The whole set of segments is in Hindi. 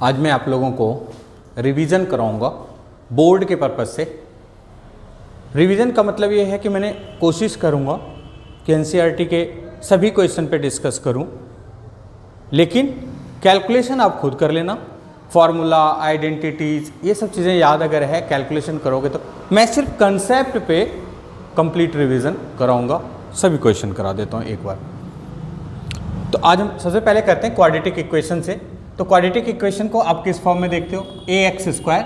आज मैं आप लोगों को रिवीजन कराऊंगा बोर्ड के पर्पज़ से। रिवीजन का मतलब ये है कि मैंने कोशिश करूंगा कि एनसीईआरटी के सभी क्वेश्चन पे डिस्कस करूं, लेकिन कैलकुलेशन आप खुद कर लेना। फार्मूला, आइडेंटिटीज़, ये सब चीज़ें याद अगर है, कैलकुलेशन करोगे तो मैं सिर्फ कंसेप्ट पे कंप्लीट रिवीजन कराऊंगा। सभी क्वेश्चन करा देता हूँ एक बार। तो आज हम सबसे पहले करते हैं क्वाड्रेटिक इक्वेशन से। तो क्वाड्रेटिक इक्वेशन को आप किस फॉर्म में देखते हो? ax²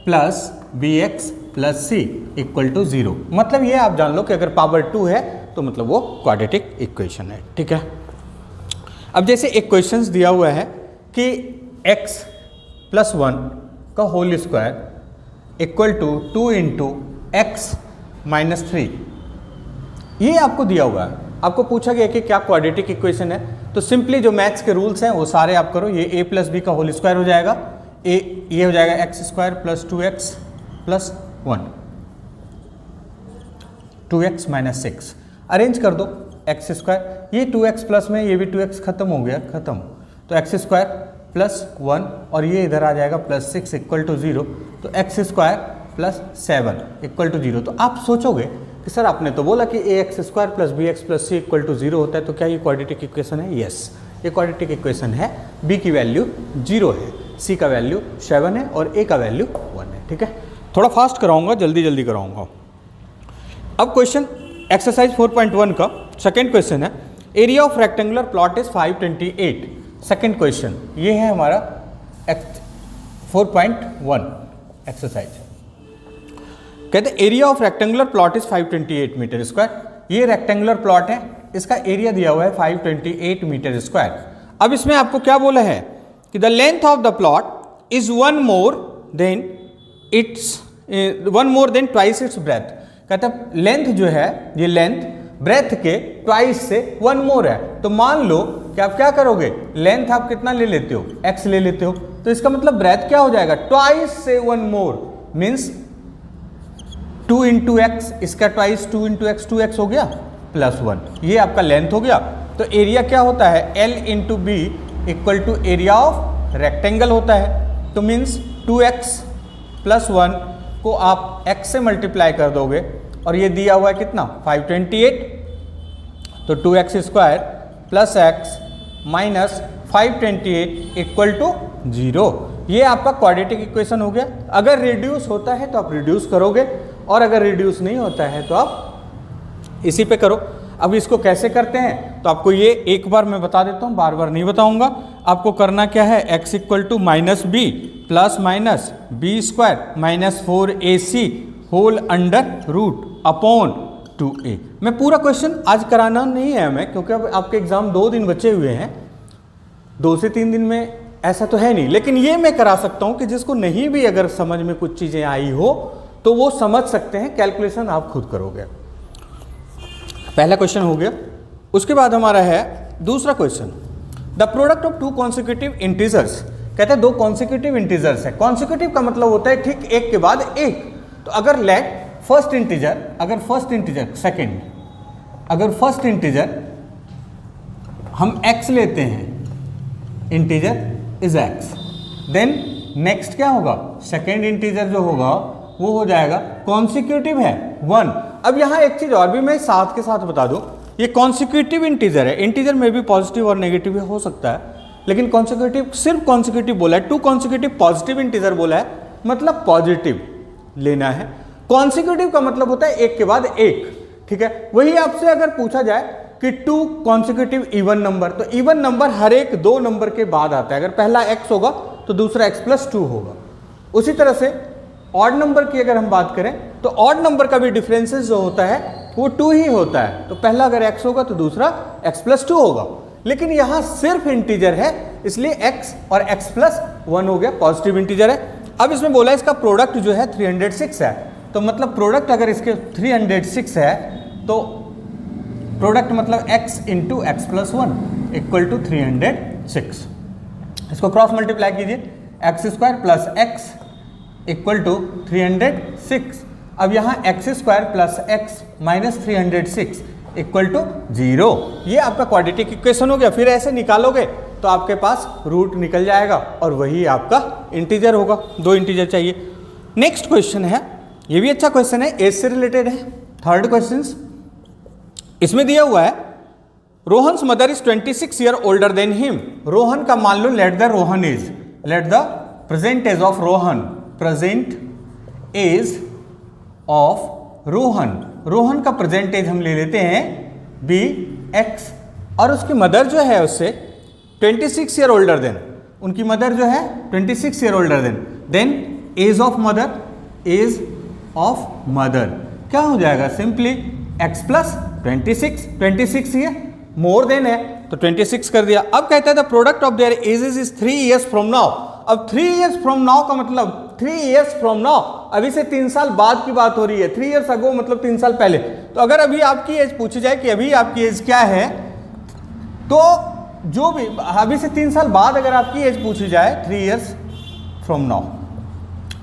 plus bx plus c equal to 0। मतलब ये आप जान लो कि अगर पावर 2 है तो मतलब वो क्वाड्रेटिक इक्वेशन है। ठीक है। अब जैसे एक क्वेश्चन दिया हुआ है कि x प्लस 1 का whole square equal to 2 into x minus 3, ये आपको दिया हुआ है। आपको पूछा गया कि क्या क्वाड्रेटिक इक्वेशन है, तो सिंपली जो मैथ्स के रूल्स हैं वो सारे आप करो। ये a प्लस बी का होल स्क्वायर हो जाएगा, ये हो जाएगा x² plus 2x plus 1, 2x minus 6। Arrange कर दो x², ये 2x प्लस में ये भी 2x खत्म हो गया, खत्म। तो x² प्लस 1 और ये इधर आ जाएगा प्लस 6 इक्वल टू 0। तो x² प्लस 7 इक्वल टू 0। तो आप सोचोगे कि सर आपने तो बोला कि ax² plus bx plus c equal to 0 होता है, तो क्या ये क्वाड्रेटिक इक्वेशन है? यस, ये क्वाड्रेटिक इक्वेशन है। b की वैल्यू 0 है, c का वैल्यू 7 है और a का वैल्यू 1 है। ठीक है, थोड़ा फास्ट कराऊंगा, जल्दी जल्दी कराऊंगा। अब क्वेश्चन एक्सरसाइज 4.1 का सेकेंड क्वेश्चन है, area of rectangular plot is 528। Second question ये है हमारा 4.1 एक्सरसाइज। कहते हैं area of rectangular plot is 528 metre square. ये रेक्टेंगुलर प्लॉट है, इसका एरिया दिया हुआ है 528 मीटर स्क्वायर। अब इसमें आपको क्या बोला है कि the length of the plot is one more than twice its breadth. कहते हैं लेंथ जो है, ये लेंथ ब्रेथ के ट्वाइस से 1 मोर है। तो मान लो कि आप क्या करोगे, लेंथ आप कितना ले लेते हो? x ले लेते हो, तो इसका मतलब ब्रेथ क्या हो जाएगा? ट्वाइस से 1 मोर मीन्स 2 इंटू एक्स, इसका ट्वाइस 2 इंटू एक्स, 2x हो गया प्लस 1, ये आपका लेंथ हो गया। तो एरिया क्या होता है? L into B equal to area of rectangle होता है। तो मीन्स 2x प्लस 1 को आप x से मल्टीप्लाई कर दोगे और ये दिया हुआ है कितना? 528। तो 2x² plus x minus 528 equal to 0। ये आपका क्वाड्रेटिक इक्वेशन हो गया। अगर रिड्यूस होता है तो आप रिड्यूस करोगे, और अगर रिड्यूस नहीं होता है तो आप इसी पे करो। अब इसको कैसे करते हैं तो आपको ये एक बार मैं बता देता हूँ, बार बार नहीं बताऊंगा। आपको करना क्या है, x equal to minus B plus minus b² minus 4ac whole under root upon 2a। मैं पूरा क्वेश्चन आज कराना नहीं है हमें, क्योंकि अब आपके एग्जाम 2 दिन बचे हुए हैं, 2 से 3 दिन में ऐसा तो है नहीं। लेकिन ये मैं करा सकता हूँ कि जिसको नहीं भी अगर समझ में कुछ चीज़ें आई हो तो वो समझ सकते हैं, कैलकुलेशन आप खुद करोगे। पहला क्वेश्चन हो गया। उसके बाद हमारा है दूसरा question, the product of 2 consecutive integers. कहते हैं 2 कॉन्सिक्यूटिव इंटीजर्स है। कॉन्सिक्यूटिव का मतलब होता है ठीक एक के बाद एक। तो अगर लेट फर्स्ट इंटीजर, सेकेंड, अगर फर्स्ट इंटीजर हम x लेते हैं, integer is x, then next क्या होगा? सेकेंड इंटीजर जो होगा वो हो जाएगा, कॉन्सिक्यूटिव है 1। अब यहाँ एक चीज और भी मैं साथ के साथ बता दूं, ये कॉन्सिक्यूटिव इंटीजर है। इंटीजर में भी पॉजिटिव और नेगेटिव हो सकता है, लेकिन कॉन्सिक्यूटिव, सिर्फ कॉन्सिक्यूटिव बोला है। 2 कॉन्सिक्यूटिव पॉजिटिव इंटीजर बोला है, मतलब पॉजिटिव लेना है। कॉन्सिक्यूटिव का मतलब होता है एक के बाद एक। ठीक है, वही आपसे अगर पूछा जाए कि 2 कॉन्सिक्यूटिव इवन नंबर, तो इवन नंबर हर एक 2 नंबर के बाद आता है। अगर पहला x होगा तो दूसरा x प्लस 2 होगा। उसी तरह से ऑड नंबर की अगर हम बात करें तो ऑड नंबर का भी डिफरेंसेस जो होता है वो 2 ही होता है। तो पहला अगर x होगा तो दूसरा x प्लस 2 होगा। लेकिन यहां सिर्फ इंटीजर है, इसलिए x और x प्लस 1 हो गया, पॉजिटिव इंटीजर है। अब इसमें बोला इसका प्रोडक्ट जो है 306 है। तो मतलब प्रोडक्ट अगर इसके 306 है तो प्रोडक्ट मतलब x into x plus 1 equal to 306। इसको क्रॉस मल्टीप्लाई कीजिए, x² plus x equal to 306। अब यहाँ x² plus x minus 306 equal to 0। ये आपका क्वाड्रेटिक इक्वेशन हो गया। फिर ऐसे निकालोगे तो आपके पास रूट निकल जाएगा और वही आपका इंटीजर होगा। 2 इंटीजर चाहिए। नेक्स्ट क्वेश्चन है, ये भी अच्छा क्वेश्चन है, एज से रिलेटेड है। थर्ड क्वेश्चन इसमें दिया हुआ है Rohan's mother is 26 year older than him. Rohan का मान लो let the Rohan age, let the present age of Rohan, present age of Rohan. Rohan का प्रेजेंट एज हम ले लेते हैं बी एक्स, और उसकी मदर जो है उससे 26 ईयर ओल्डर देन, उनकी मदर जो है 26 year older than age of mother, age of mother क्या हो जाएगा, सिंपली x प्लस 26 ही है, मोर देन है तो 26 कर दिया। अब कहता है the product of there edges is 3 years from now. अब 3 इयर्स फ्रॉम नाउ का मतलब 3 इयर्स फ्रॉम नाउ, अभी से 3 साल बाद की बात हो रही है। 3 इयर्स अगो मतलब 3 साल पहले। तो अगर अभी आपकी एज पूछी जाए कि अभी आपकी एज क्या है, तो जो भी अभी से 3 साल बाद अगर आपकी एज पूछी जाए 3 इयर्स फ्रॉम नाउ,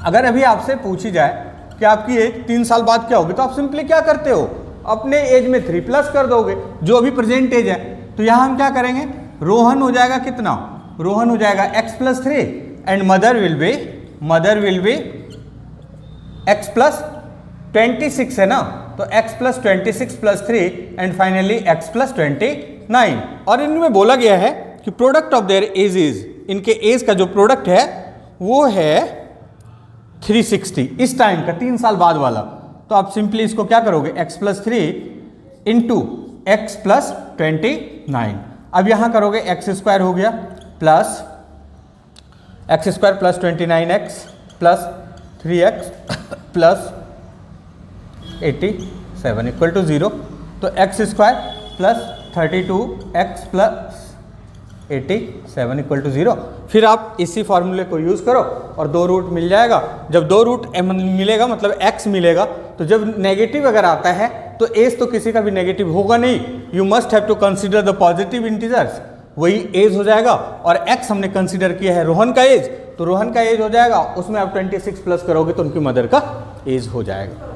अगर अभी आपसे पूछी जाए कि आपकी एज 3 साल बाद क्या होगी, तो आप सिंपली क्या करते हो, अपने एज में 3 प्लस कर दोगे जो अभी प्रेजेंट एज है। तो यहां हम क्या करेंगे, रोहन हो जाएगा कितना, रोहन हो जाएगा x plus 3 and mother will be x plus 26 है ना, तो x plus 26 plus 3 and finally x plus 29। और इनमें बोला गया है कि product of their age is, इनके एज का जो प्रोडक्ट है वो है 360 इस टाइम का, 3 साल बाद वाला। तो आप सिंपली इसको क्या करोगे, x plus 3 into x plus 29। अब यहां करोगे x स्क्वायर हो गया plus x square plus 29x plus 3x plus 87 equal to 0। तो x square plus 32x plus 87 equal to 0। फिर आप इसी फॉर्मूले को यूज करो और 2 रूट मिल जाएगा। जब 2 रूट मिलेगा मतलब x मिलेगा, तो जब नेगेटिव अगर आता है तो एज तो किसी का भी नेगेटिव होगा नहीं, you must have to consider the positive integers, वही एज हो जाएगा। और x हमने कंसीडर किया है रोहन का एज, तो रोहन का एज हो जाएगा, उसमें आप 26 प्लस करोगे तो उनकी मदर का एज हो जाएगा।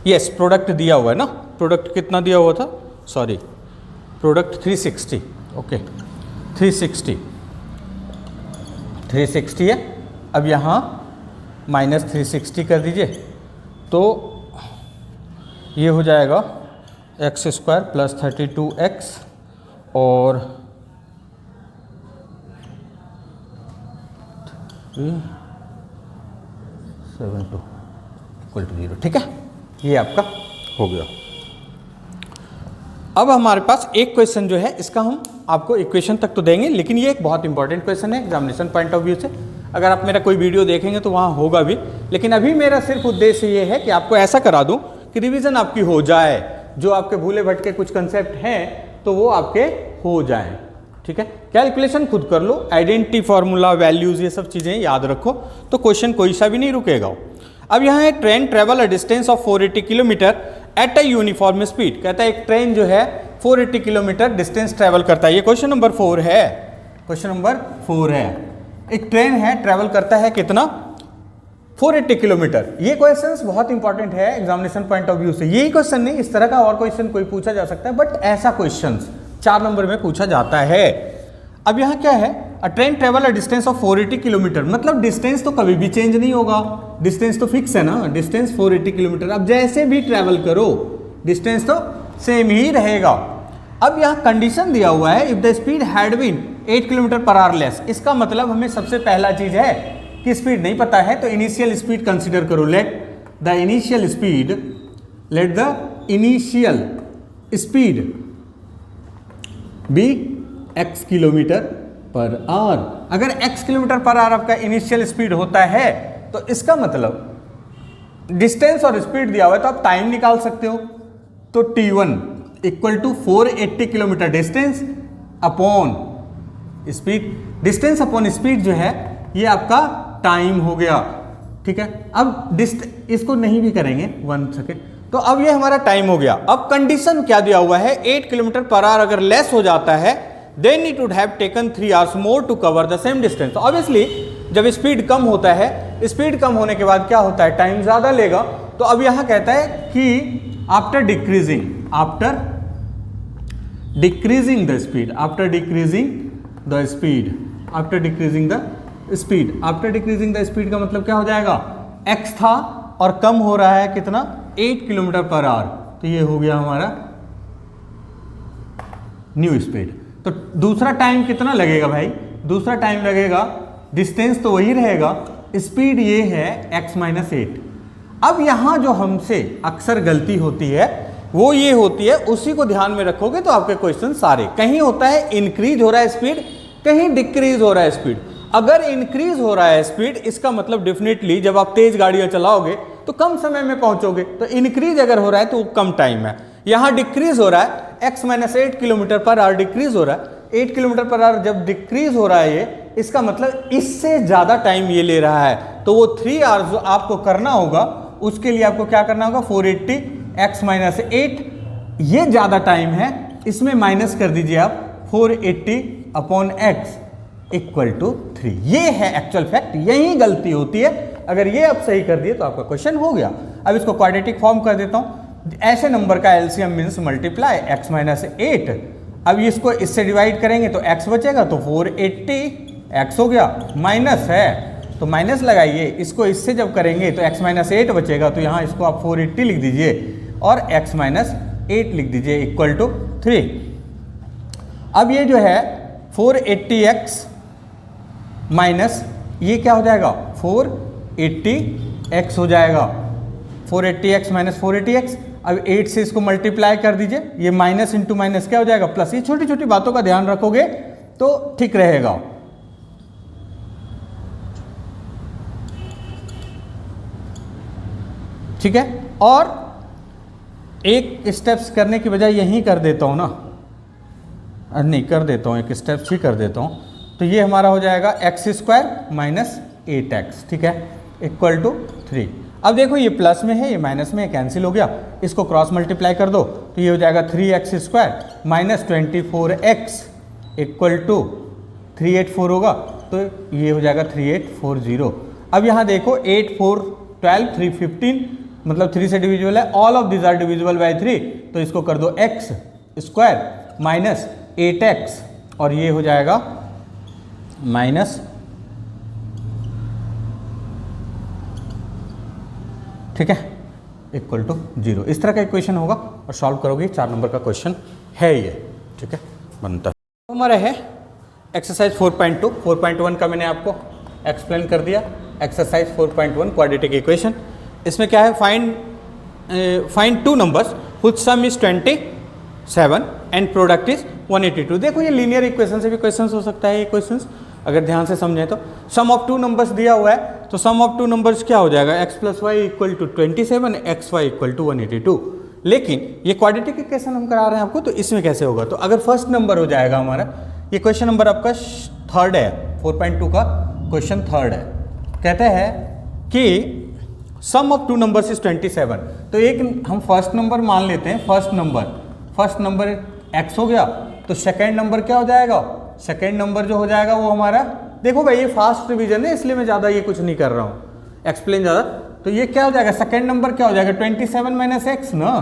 यस, प्रोडक्ट दिया हुआ है ना, प्रोडक्ट कितना दिया हुआ था, सॉरी प्रोडक्ट 360, ओके 360 है। अब यहाँ माइनस 360 कर दीजिए, तो ये हो जाएगा एक्स स्क्वायर प्लस 32x और 72 इक्वल टू 0। ठीक है, ये आपका हो गया। अब हमारे पास एक क्वेश्चन जो है, इसका हम आपको इक्वेशन तक तो देंगे, लेकिन ये एक बहुत इंपॉर्टेंट क्वेश्चन है एग्जामिनेशन पॉइंट ऑफ व्यू से। अगर आप मेरा कोई वीडियो देखेंगे तो वहाँ होगा भी, लेकिन अभी मेरा सिर्फ उद्देश्य ये है कि आपको ऐसा करा दूं कि रिवीजन आपकी हो जाए, जो आपके भूले भटके कुछ कंसेप्ट हैं तो वो आपके हो जाएं। ठीक है, कैलकुलेशन खुद कर लो, आइडेंटिटी फार्मूला वैल्यूज ये सब चीज़ें याद रखो, तो क्वेश्चन कोई सा भी नहीं रुकेगा। अब यहाँ है train travel a distance of 480 kilometre at a uniform speed. कहता है एक ट्रेन जो है 480 किलोमीटर डिस्टेंस ट्रेवल करता है। ये क्वेश्चन नंबर 4 है, क्वेश्चन नंबर 4 है। एक ट्रेन है, ट्रेवल करता है कितना, 480 किलोमीटर। ये क्वेश्चन बहुत इंपॉर्टेंट है एग्जामिनेशन पॉइंट ऑफ व्यू से। यही क्वेश्चन नहीं, इस तरह का और क्वेश्चन कोई पूछा जा सकता है, बट ऐसा क्वेश्चन 4 नंबर में पूछा जाता है। अब यहाँ क्या है, अ train travel a distance of 480 kilometre, मतलब डिस्टेंस तो कभी भी चेंज नहीं होगा, डिस्टेंस तो फिक्स है ना, डिस्टेंस 480 किलोमीटर। अब जैसे भी ट्रेवल करो डिस्टेंस तो सेम ही रहेगा। अब यहाँ कंडीशन दिया हुआ है, if the speed had been 8 kilometre per hour less. इसका मतलब हमें सबसे पहला चीज है कि स्पीड नहीं पता है तो इनिशियल स्पीड कंसीडर करो। Let the initial speed be x kilometre per hour. अगर x किलोमीटर पर आवर आपका इनिशियल स्पीड होता है तो इसका मतलब डिस्टेंस और स्पीड दिया हुआ है तो आप टाइम निकाल सकते हो। तो t1 equal to 480 kilometre distance upon speed, distance upon speed जो है ये आपका टाइम हो गया। ठीक है, अब इसको नहीं भी करेंगे 1 सेकेंड, तो अब ये हमारा टाइम हो गया। अब कंडीशन क्या दिया हुआ है, 8 किलोमीटर पर आवर अगर लेस हो जाता है then it would have taken 3 hours more to cover the same distance. Obviously जब स्पीड कम होता है, स्पीड कम होने के बाद क्या होता है, टाइम ज्यादा लेगा। तो अब यहां कहता है कि after decreasing the speed, after decreasing the speed, after decreasing the speed, after decreasing the speed का मतलब क्या हो जाएगा, x था और कम हो रहा है कितना, 8 किलोमीटर पर आवर, तो ये हो गया हमारा न्यू स्पीड। तो दूसरा टाइम कितना लगेगा भाई, दूसरा टाइम लगेगा, डिस्टेंस तो वही रहेगा, स्पीड ये है x माइनस 8। अब यहां जो हमसे अक्सर गलती होती है वो ये होती है, उसी को ध्यान में रखोगे तो आपके क्वेश्चन सारे, कहीं होता है इंक्रीज हो रहा है स्पीड, कहीं डिक्रीज हो रहा है स्पीड। अगर इंक्रीज हो रहा है स्पीड, इसका मतलब डेफिनेटली जब आप तेज गाड़ियां चलाओगे तो कम समय में पहुंचोगे, तो इंक्रीज अगर हो रहा है तो कम टाइम है। यहां डिक्रीज हो रहा है, x minus 8 kilometre per our decrease हो रहा है, 8 किलोमीटर पर आवर जब डिक्रीज हो रहा है ये, इसका मतलब इससे ज्यादा टाइम ये ले रहा है, तो वो 3 आवर्स जो आपको करना होगा उसके लिए आपको क्या करना होगा, 480 x माइनस 8, ये ज्यादा टाइम है, इसमें माइनस कर दीजिए आप 480 अपॉन x इक्वल टू 3। ये है एक्चुअल फैक्ट, यही गलती होती है। अगर ये आप सही कर दिए तो आपका क्वेश्चन हो गया। अब इसको क्वाड्रेटिक फॉर्म कर देता हूं, ऐसे नंबर का LCM means multiply x minus 8। अब इसको इससे डिवाइड करेंगे तो x बचेगा, तो 480 x हो गया, माइनस है तो माइनस लगाइए, इसको इससे जब करेंगे तो x माइनस 8 बचेगा, तो यहाँ इसको आप 480 लिख दीजिए और x माइनस 8 लिख दीजिए इक्वल टू 3। अब ये जो है 480x माइनस ये क्या हो जाएगा, 480x हो जाएगा, 480x माइनस 480x। अब 8 से इसको मल्टीप्लाई कर दीजिए, ये माइनस इंटू माइनस क्या हो जाएगा, प्लस। ये छोटी छोटी बातों का ध्यान रखोगे तो ठीक रहेगा। ठीक है, और एक स्टेप्स करने की बजाय यहीं कर देता हूं ना, नहीं कर देता हूं, एक स्टेप्स ही कर देता हूं, तो ये हमारा हो जाएगा x² माइनस 8x, ठीक है, इक्वल टू 3। अब देखो ये प्लस में है, ये माइनस में है, कैंसिल हो गया, इसको क्रॉस मल्टीप्लाई कर दो तो ये हो जाएगा 3x² minus 24x equal to 384 होगा, तो ये हो जाएगा 3840। अब यहाँ देखो 8 4 12 3 15, मतलब 3 से डिविजिबल है, all of this are divisible by 3, तो इसको कर दो x² माइनस 8x और ये हो जाएगा माइनस, ठीक है, इक्वल टू 0। इस तरह का इक्वेशन होगा और सॉल्व करोगे, 4 नंबर का क्वेश्चन है ये, ठीक है, बनता है। हमारा है एक्सरसाइज 4.2, 4.1 का मैंने आपको एक्सप्लेन कर दिया। एक्सरसाइज 4.1 क्वाड्रेटिक इक्वेशन, इसमें क्या है, find 2 numbers which some is 27 and product is 182। देखो ये लीनियर इक्वेशन से भी क्वेश्चंस हो सकता है, ये क्वेश्चंस अगर ध्यान से समझें तो। सम ऑफ 2 नंबर्स दिया हुआ है, तो सम ऑफ 2 नंबर्स क्या हो जाएगा, x plus Y equal to 27, x Y equal to 182। लेकिन ये क्वाड्रेटिक इक्वेशन हम करा रहे हैं आपको, तो इसमें कैसे होगा, तो अगर फर्स्ट नंबर हो जाएगा हमारा, ये क्वेश्चन नंबर आपका 3rd है, 4.2 का क्वेश्चन 3rd है। कहते हैं कि सम ऑफ 2 नंबर्स इज 27, तो एक हम फर्स्ट नंबर मान लेते हैं, फर्स्ट नंबर x हो गया, तो सेकेंड नंबर क्या हो जाएगा, सेकेंड नंबर जो हो जाएगा वो हमारा, देखो भाई ये फास्ट रिवीजन है इसलिए मैं ज़्यादा ये कुछ नहीं कर रहा हूँ एक्सप्लेन ज़्यादा, तो ये क्या हो जाएगा, सेकेंड नंबर क्या हो जाएगा 27 माइनस एक्स ना,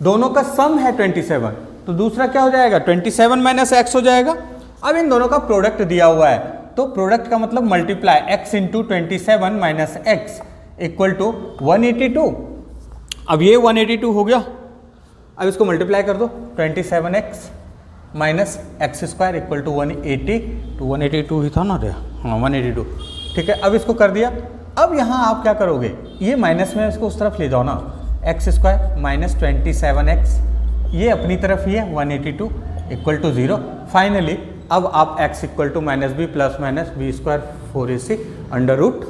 दोनों का सम है 27, तो दूसरा क्या हो जाएगा 27 माइनस एक्स हो जाएगा। अब इन दोनों का प्रोडक्ट दिया हुआ है, तो प्रोडक्ट का मतलब multiply x into 27 minus x equal to 182। अब ये 182 हो गया, अब इसको मल्टीप्लाई कर दो, 27x minus x² equal to 180, तो 182 ही था ना रे, हाँ 182, ठीक है। अब इसको कर दिया, अब यहाँ आप क्या करोगे, ये माइनस में इसको उस तरफ ले जाओ ना, x² माइनस 27x, ये अपनी तरफ ही है 182 इक्वल टू 0। फाइनली अब आप x equal to minus B plus minus b² 4ac under root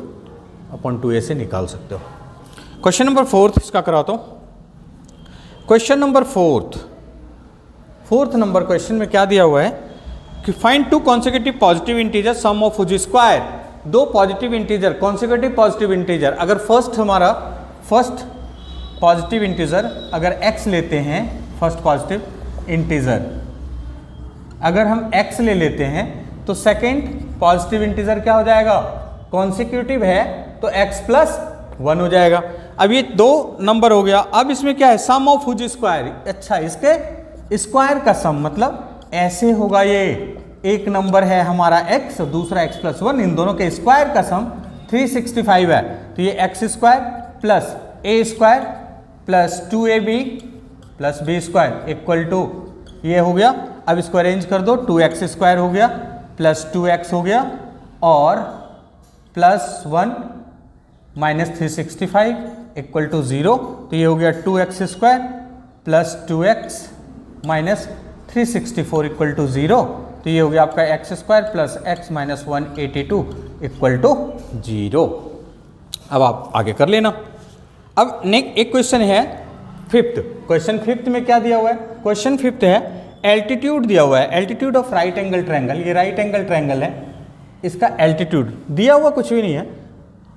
upon 2a से निकाल सकते हो। क्वेश्चन नंबर 4 इसका कराता हूँ। Question number 4th number question में क्या दिया हुआ है कि find 2 consecutive positive integer sum of which square, 2 positive integer consecutive positive integer, अगर फर्स्ट पॉजिटिव इंटीजर अगर x लेते हैं, फर्स्ट पॉजिटिव इंटीजर अगर हम x ले लेते हैं, तो सेकेंड पॉजिटिव इंटीजर क्या हो जाएगा, कॉन्सेक्यूटिव है तो x प्लस 1 हो जाएगा। अब ये 2 नंबर हो गया, अब इसमें क्या है, सम ऑफ व्हिच स्क्वायर, अच्छा इसके स्क्वायर का सम मतलब ऐसे होगा, ये एक नंबर है हमारा x, दूसरा x प्लस 1, इन दोनों के स्क्वायर का सम 365 है, तो ये x square plus a square plus 2ab plus b square equal to ये हो गया। अब इसको अरेंज कर दो, 2x स्क्वायर हो गया प्लस 2x हो गया और प्लस 1 माइनस 365 इक्वल टू 0, तो ये हो गया 2x square plus 2x minus 364 equal to 0, तो ये हो गया आपका x square plus x minus 182 equal to 0। अब आप आगे कर लेना। अब नेक्स्ट एक क्वेश्चन है फिफ्थ। क्वेश्चन फिफ्थ में क्या दिया हुआ है? क्वेश्चन फिफ्थ है एल्टीट्यूड दिया हुआ है, altitude of right angle triangle. ये राइट एंगल ट्रायंगल है, इसका एल्टीट्यूड दिया हुआ कुछ भी नहीं है,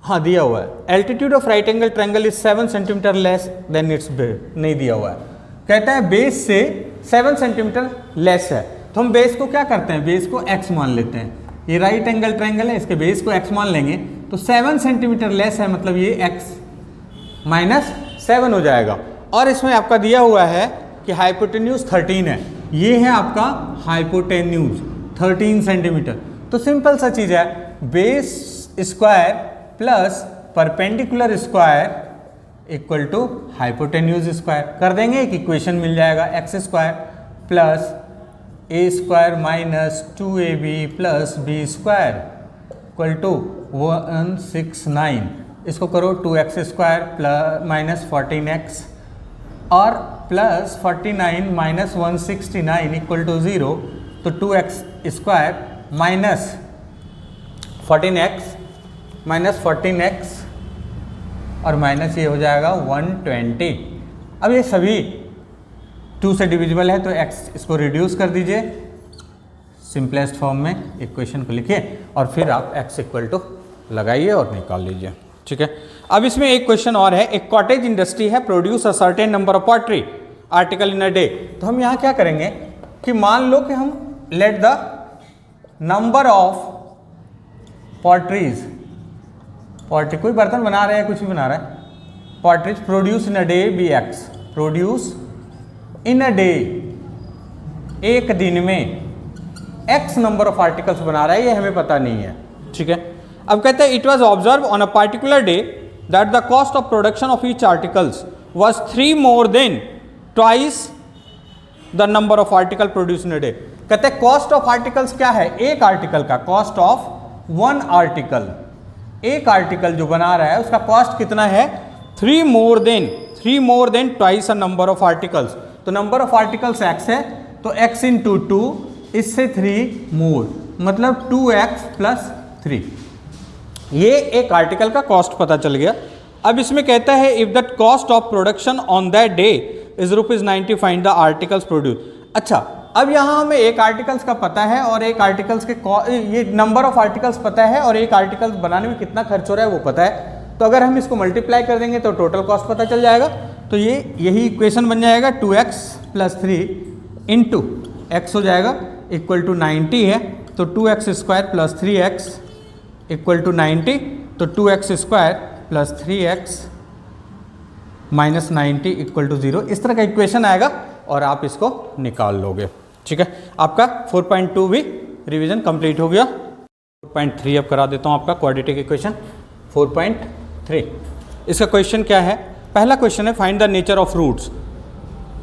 हाँ दिया हुआ है altitude of right angle triangle is 7 centimetre less than it's base. नहीं दिया हुआ है, कहता है बेस से 7 सेंटीमीटर लेस है, तो हम बेस को क्या करते हैं, बेस को x मान लेते हैं। ये राइट एंगल ट्रायंगल है, इसके बेस को x मान लेंगे, तो 7 सेंटीमीटर लेस है मतलब ये x माइनस 7 हो जाएगा। और इसमें आपका दिया हुआ है कि हाइपोटेन्यूज 13 है, ये है आपका हाइपोटेन्यूज 13 सेंटीमीटर। तो सिंपल सा चीज है, base square plus perpendicular square equal to hypotenuse square कर देंगे, एक इक्वेशन मिल जाएगा, x square plus A square minus 2ab plus B square equal to 169। इसको करो 2x square plus minus 14x और प्लस 49 माइनस 169 इक्वल टू 0, तो 2x square minus 14x minus 14x और माइनस ये हो जाएगा 120। अब ये सभी 2 से डिविजिबल है, तो x इसको रिड्यूस कर दीजिए सिंपलेस्ट फॉर्म में, इक्वेशन को लिखिए और फिर आप x इक्वल टू लगाइए और निकाल लीजिए। ठीक है, अब इसमें एक क्वेश्चन और है, एक कॉटेज इंडस्ट्री है produce a certain number of pottery article in a day. तो हम यहाँ क्या करेंगे कि मान लो कि हम let the number of potteries, pottery कोई बर्तन बना रहे हैं, कुछ भी बना रहा है, potteries produce in a day B x, produce in a day, एक दिन में x नंबर ऑफ आर्टिकल्स बना रहा है, ये हमें पता नहीं है। ठीक है, अब कहते हैं it was observe on a particular day that the cost of production of each articles was 3 more than twice the number of article produce in a day. कहते हैं कॉस्ट ऑफ आर्टिकल्स क्या है, एक आर्टिकल का कॉस्ट ऑफ 1 आर्टिकल, एक आर्टिकल जो बना रहा है उसका कॉस्ट कितना है, 3 more than twice a number of articles. तो नंबर ऑफ आर्टिकल्स x है, तो x इंटू 2, इससे 3 मोर मतलब 2x प्लस 3, ये एक आर्टिकल का कॉस्ट पता चल गया। अब इसमें कहता है if the cost of production on that day is ₹90 find the articles produce. अच्छा, अब यहाँ हमें एक आर्टिकल्स का पता है और एक आर्टिकल्स के ये नंबर ऑफ आर्टिकल्स पता है और एक आर्टिकल्स बनाने में कितना खर्च हो रहा है वो पता है, तो अगर हम इसको मल्टीप्लाई कर देंगे तो टोटल कॉस्ट पता चल जाएगा। तो यही इक्वेशन बन जाएगा 2x प्लस 3 इंटू एक्स हो जाएगा इक्वल टू 90 है, तो 2x square plus 3x equal to 90, तो 2x square plus 3x minus 90 equal to 0, इस तरह का इक्वेशन आएगा और आप इसको निकाल लोगे। ठीक है, आपका 4.2 भी रिवीजन कंप्लीट हो गया। 4.3 अब करा देता हूँ आपका क्वाड्रेटिक इक्वेशन 4.3। इसका क्वेश्चन क्या है, पहला क्वेश्चन है find the nature of roots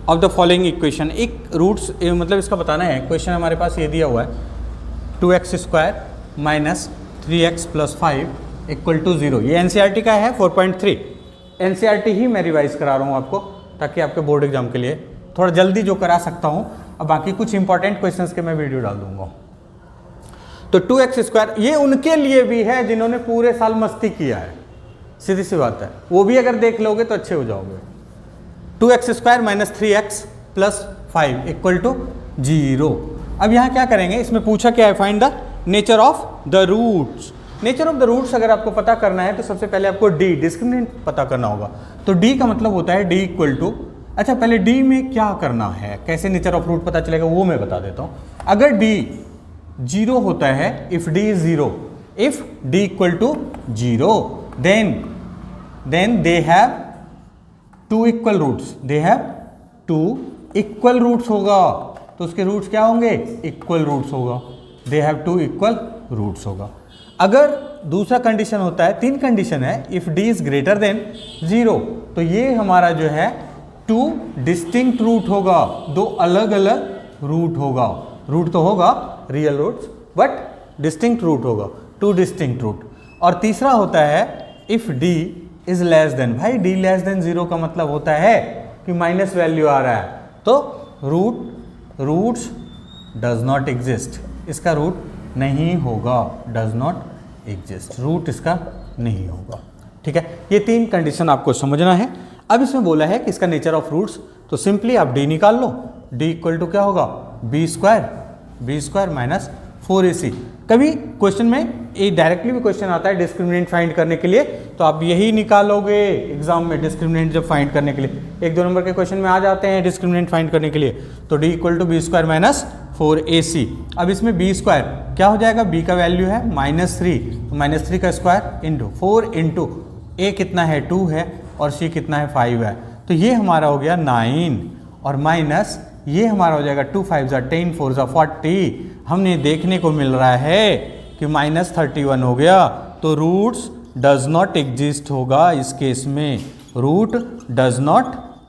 of the following equation. एक रूट्स मतलब इसका बताना है, क्वेश्चन हमारे पास ये दिया हुआ है 2x square minus 3x plus 5 equal to 0, ये एनसीईआरटी का है 4.3। एनसीईआरटी ही मैं रिवाइज करा रहा हूँ आपको ताकि आपके बोर्ड एग्जाम के लिए थोड़ा जल्दी जो करा सकता हूँ, अब बाकी कुछ इंपॉर्टेंट क्वेश्चंस के मैं वीडियो डाल दूंगा। तो 2x स्क्वायर ये उनके लिए भी है जिन्होंने पूरे साल मस्ती किया है, सीधी सी बात है, वो भी अगर देख लोगे तो अच्छे हो जाओगे। 2x square minus 3x plus 5 equal to 0। अब यहाँ क्या करेंगे, इसमें पूछा क्या है, find the nature of the roots. Nature of the roots अगर आपको पता करना है तो सबसे पहले आपको डिस्क्रिमिनेंट पता करना होगा। तो d का मतलब होता है d इक्वल टू, अच्छा पहले d में क्या करना है, कैसे नेचर ऑफ रूट पता चलेगा वो मैं बता देता हूँ। अगर d 0 होता है, if d is 0, if d equal to 0 then they have 2 equal roots, they have 2 equal roots होगा, तो उसके रूट्स क्या होंगे, इक्वल रूट्स होगा, दे हैव 2 इक्वल रूट्स होगा। अगर दूसरा कंडीशन होता है, 3 कंडीशन है, if d is greater than 0, तो ये हमारा जो है 2 डिस्टिंक्ट रूट होगा, 2 अलग अलग रूट होगा, रूट तो होगा real roots but distinct root होगा, 2 डिस्टिंक्ट रूट। और तीसरा होता है if d is less than, भाई d लेस देन 0 का मतलब होता है कि माइनस वैल्यू आ रहा है, तो रूट्स डज नॉट एग्जिस्ट, इसका रूट नहीं होगा, डज नॉट एग्जिस्ट, रूट इसका नहीं होगा। ठीक है, ये 3 कंडीशन आपको समझना है। अब इसमें बोला है कि इसका नेचर ऑफ रूट्स, तो सिंपली आप d निकाल लो, d इक्वल टू क्या होगा, बी स्क्वायर माइनस 4ac। कभी क्वेश्चन में ये डायरेक्टली भी क्वेश्चन आता है डिस्क्रिमिनेंट फाइंड करने के लिए, तो आप यही निकालोगे एग्जाम में डिस्क्रिमिनेंट जब फाइंड करने के लिए, 1-2 नंबर के क्वेश्चन में आ जाते हैं डिस्क्रिमिनेंट फाइंड करने के लिए, तो d equal to B square minus 4ac। अब इसमें बी स्क्वायर क्या हो जाएगा, b का वैल्यू है -3, तो -3 का स्क्वायर इंटू 4 इंटू a कितना है 2 है और c कितना है 5 है, तो ये हमारा हो गया 9 और माइनस ये हमारा हो जाएगा 2 5 10 4 40। हमने देखने को मिल रहा है कि -31 हो गया, तो रूट्स डज नॉट एग्जिस्ट होगा, इस केस में रूट डज नॉट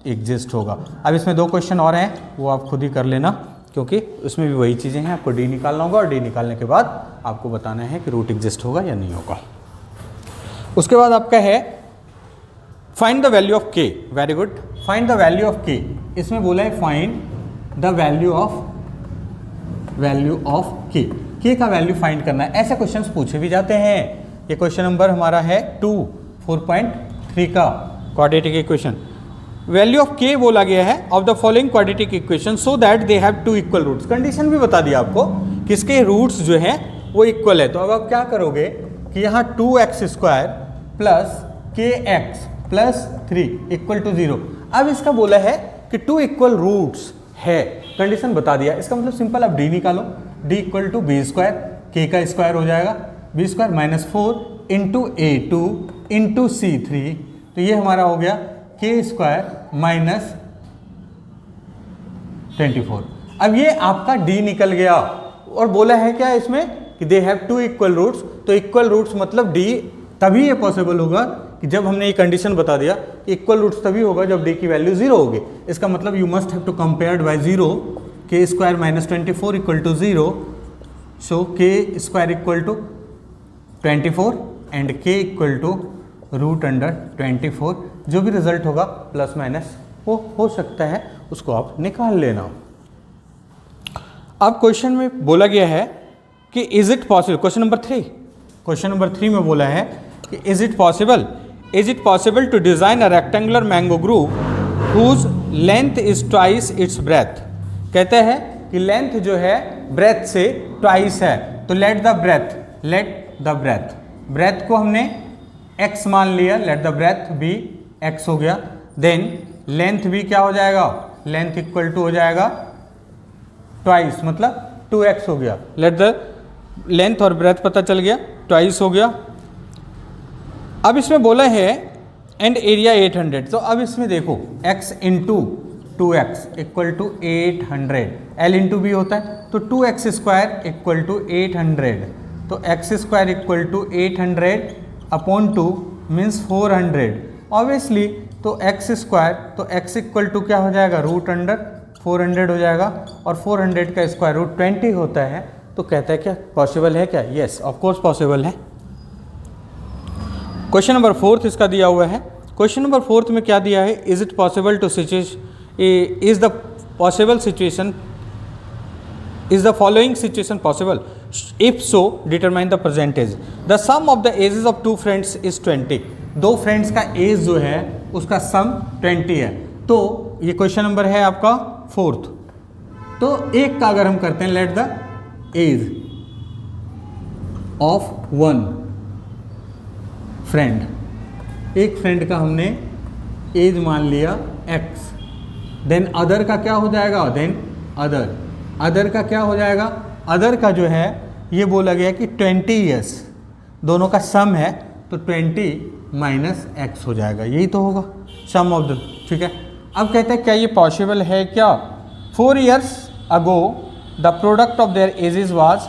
एग्जिस्ट होगा। अब इसमें 2 क्वेश्चन और हैं, वो आप खुद ही कर लेना, क्योंकि उसमें भी वही चीज़ें हैं, आपको d निकालना होगा और d निकालने के बाद आपको बताना है कि रूट एग्जिस्ट होगा या नहीं होगा। उसके बाद आपका है find the value of k, very good, find the value of k। इसमें बोला है find the value of k का वैल्यू फाइंड करना है। ऐसे क्वेश्चंस पूछे भी जाते हैं। ये क्वेश्चन नंबर हमारा है 4.3 का quadratic equation. Value of k बोला गया है of the following quadratic equation so that they have 2 equal roots. Condition भी बता दिया आपको कि इसके रूट्स जो हैं वो इक्वल है, तो अब आप क्या करोगे कि यहाँ 2x² plus kx plus 3 equal to 0। अब इसका बोला है कि 2 इक्वल रूट्स है, कंडीशन बता दिया, इसका मतलब सिंपल आप d निकालो, d equal to B square, k का स्क्वायर हो जाएगा B square minus 4 into a2 into c3, तो ये हमारा हो गया k स्क्वायर माइनस 24। अब ये आपका d निकल गया और बोला है क्या इसमें कि दे हैव 2 इक्वल रूट्स, तो इक्वल रूट्स मतलब d तभी ये पॉसिबल होगा कि जब हमने ये कंडीशन बता दिया, इक्वल रूट्स तभी होगा जब d की वैल्यू 0 होगी। इसका मतलब you must have to compared by 0, k square minus 24 equal to 0, so k square equal to 24 and k equal to root under 24। जो भी रिजल्ट होगा प्लस माइनस वो हो सकता है, उसको आप निकाल लेना। अब क्वेश्चन में बोला गया है कि is it possible, question number 3 में बोला है कि is it possible to design a rectangular mango grove whose length is twice its breadth. कहते हैं कि लेंथ जो है ब्रेथ से ट्वाइस है, तो लेट द ब्रेथ को हमने x मान लिया, let the breadth be x हो गया, देन लेंथ भी क्या हो जाएगा, लेंथ इक्वल टू हो जाएगा ट्वाइस मतलब 2x हो गया, लेट द लेंथ और ब्रेथ पता चल गया, ट्वाइस हो गया। अब इसमें बोला है एंड एरिया 800, तो अब इसमें देखो x into 2x equal to 800, l into B होता है, तो 2x स्क्वायर इक्वल टू 800, तो x square equal to 800 upon 2 means 400 obviously, तो x स्क्वायर, तो x इक्वल टू क्या हो जाएगा, रूट अंडर 400 हो जाएगा, और 400 का स्क्वायर रूट 20 होता है, तो कहता है क्या पॉसिबल है क्या, यस ऑफ कोर्स पॉसिबल है। क्वेश्चन नंबर 4 इसका दिया हुआ है। क्वेश्चन नंबर 4 में क्या दिया है, is it possible to is the possible situation, is the following situation possible, if so determine the percentage. The sum of the ages of 2 friends is 20। 2 friends का एज जो है उसका सम 20 है, तो ये क्वेश्चन नंबर है आपका 4th। तो एक का अगर हम करते हैं, let the age of 1 friend, एक फ्रेंड का हमने एज मान लिया x, देन अदर का क्या हो जाएगा, देन अदर का क्या हो जाएगा, अदर का जो है ये बोला गया कि 20 ईयर्स, दोनों का सम है, तो 20 माइनस x हो जाएगा, यही तो होगा सम ऑफ द, ठीक है। अब कहते हैं क्या ये पॉसिबल है क्या? 4 years ago the product of there edges was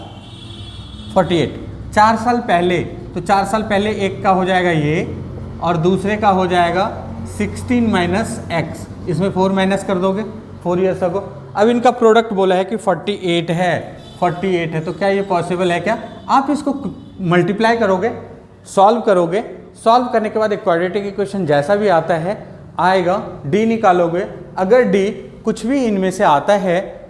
48। 4 साल पहले, तो 4 साल पहले एक का हो जाएगा ये और दूसरे का हो जाएगा 16 माइनस एक्स, इसमें 4 माइनस कर दोगे 4 years अगो। अब इनका प्रोडक्ट बोला है कि 48 है, 48 है, तो क्या ये पॉसिबल है क्या? आप इसको मल्टीप्लाई करोगे, सॉल्व करोगे, सॉल्व करने के बाद एक क्वाड्रेटिक इक्वेशन जैसा भी आता है आएगा, डी निकालोगे, अगर डी कुछ भी इनमें से आता है,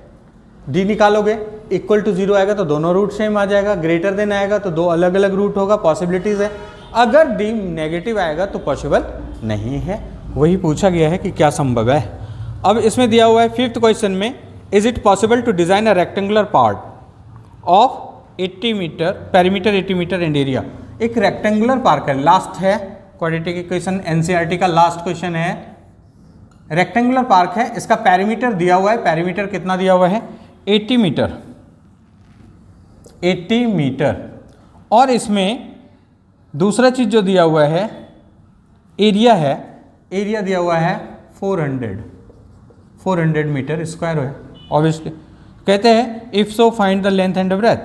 डी निकालोगे, इक्वल टू 0 आएगा तो दोनों रूट सेम आ जाएगा, ग्रेटर देन आएगा तो दो अलग अलग रूट होगा, पॉसिबिलिटीज है। अगर डी नेगेटिव आएगा तो पॉसिबल नहीं है। वही पूछा गया है कि क्या संभव है। अब इसमें दिया हुआ है 5th क्वेश्चन में, is it possible to design a rectangular part of 80 metre, perimeter 80 metre and area. एक रेक्टेंगुलर पार्क है, लास्ट है क्वाड्रेटिक इक्वेशन, एनसीईआरटी का लास्ट क्वेश्चन है। रेक्टेंगुलर पार्क है, इसका पेरीमीटर दिया हुआ है, पेरीमीटर कितना दिया हुआ है? 80 मीटर, 80 मीटर। और इसमें दूसरा चीज जो दिया हुआ है एरिया है, एरिया दिया हुआ है 400 मीटर स्क्वायर है ऑब्वियसली। कहते हैं if so find the length and breadth.